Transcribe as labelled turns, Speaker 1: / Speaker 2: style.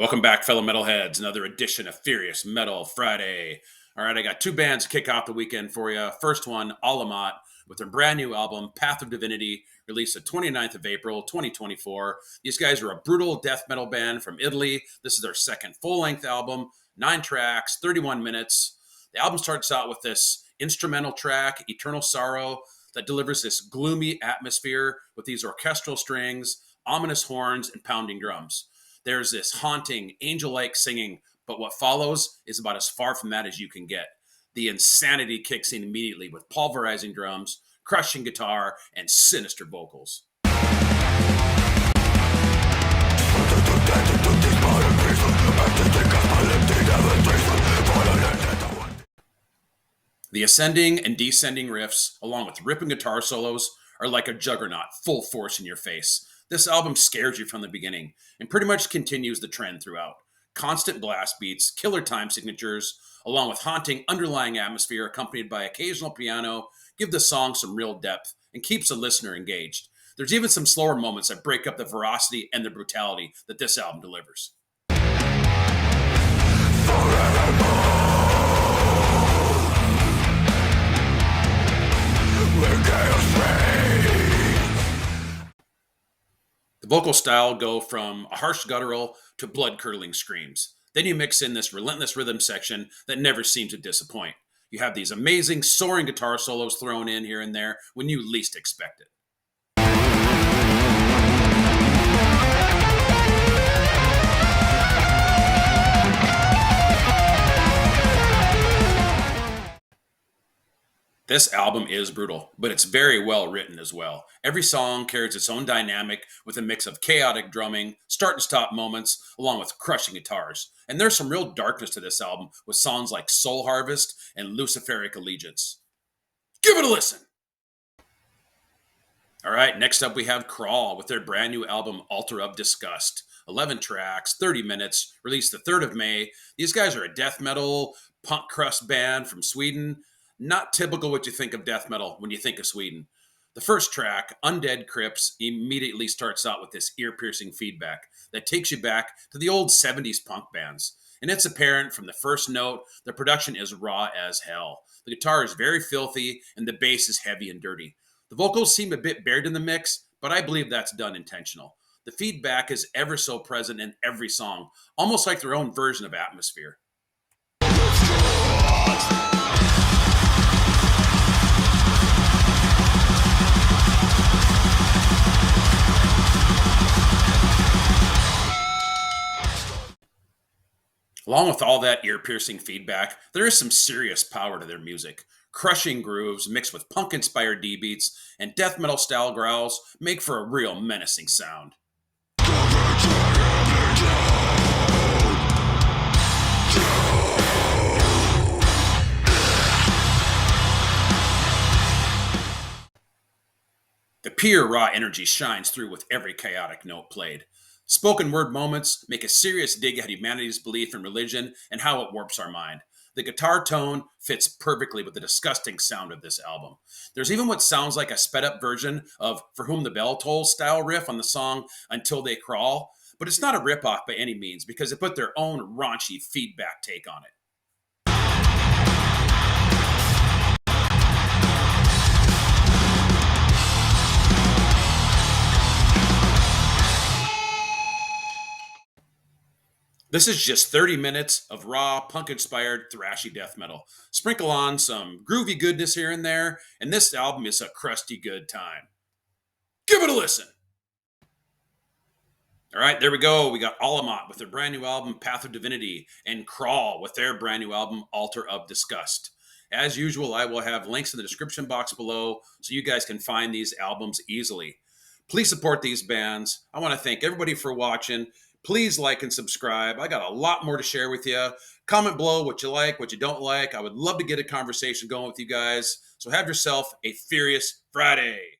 Speaker 1: Welcome back, fellow metalheads. Another edition of Furious Metal Friday. All right, I got two bands to kick off the weekend for you. First one, OLAMOT, with their brand new album, Path of Divinity, released the 29th of April, 2024. These guys are a brutal death metal band from Italy. This is their second full-length album, 9 tracks, 31 minutes. The album starts out with this instrumental track, Eternal Sorrow, that delivers this gloomy atmosphere with these orchestral strings, ominous horns, and pounding drums. There's this haunting, angel like singing, but what follows is about as far from that as you can get. The insanity kicks in immediately with pulverizing drums, crushing guitar, and sinister vocals. The ascending and descending riffs, along with ripping guitar solos, are like a juggernaut, full force in your face. This album scares you from the beginning and pretty much continues the trend throughout. Constant blast beats, killer time signatures, along with haunting underlying atmosphere accompanied by occasional piano, give the song some real depth and keeps the listener engaged. There's even some slower moments that break up the veracity and the brutality that this album delivers. The vocal style go from a harsh guttural to blood-curdling screams. Then you mix in this relentless rhythm section that never seems to disappoint. You have these amazing soaring guitar solos thrown in here and there when you least expect it. This album is brutal, but it's very well written as well. Every song carries its own dynamic with a mix of chaotic drumming, start and stop moments, along with crushing guitars. And there's some real darkness to this album with songs like Soul Harvest and Luciferic Allegiance. Give it a listen! All right, next up we have Crawl with their brand new album Altar of Disgust. 11 tracks, 30 minutes, released the 3rd of May. These guys are a death metal punk crust band from Sweden. Not typical what you think of death metal when you think of Sweden. The first track, Undead Crypts, immediately starts out with this ear-piercing feedback that takes you back to the old 70s punk bands. And it's apparent from the first note, the production is raw as hell. The guitar is very filthy, and the bass is heavy and dirty. The vocals seem a bit buried in the mix, but I believe that's done intentional. The feedback is ever so present in every song, almost like their own version of atmosphere. Along with all that ear-piercing feedback, there is some serious power to their music. Crushing grooves mixed with punk-inspired D-beats and death metal-style growls make for a real menacing sound. The pure raw energy shines through with every chaotic note played. Spoken word moments make a serious dig at humanity's belief in religion and how it warps our mind. The guitar tone fits perfectly with the disgusting sound of this album. There's even what sounds like a sped up version of For Whom the Bell Tolls style riff on the song Until They Crawl, but it's not a ripoff by any means because they put their own raunchy feedback take on it. This is just 30 minutes of raw, punk-inspired, thrashy death metal. Sprinkle on some groovy goodness here and there, and this album is a crusty good time. Give it a listen! All right, there we go. We got OLAMOT with their brand new album, Path of Divinity, and Crawl with their brand new album, Altar of Disgust. As usual, I will have links in the description box below so you guys can find these albums easily. Please support these bands. I want to thank everybody for watching. Please like and subscribe. I got a lot more to share with you. Comment below what you like, what you don't like. I would love to get a conversation going with you guys. So have yourself a Furious Friday.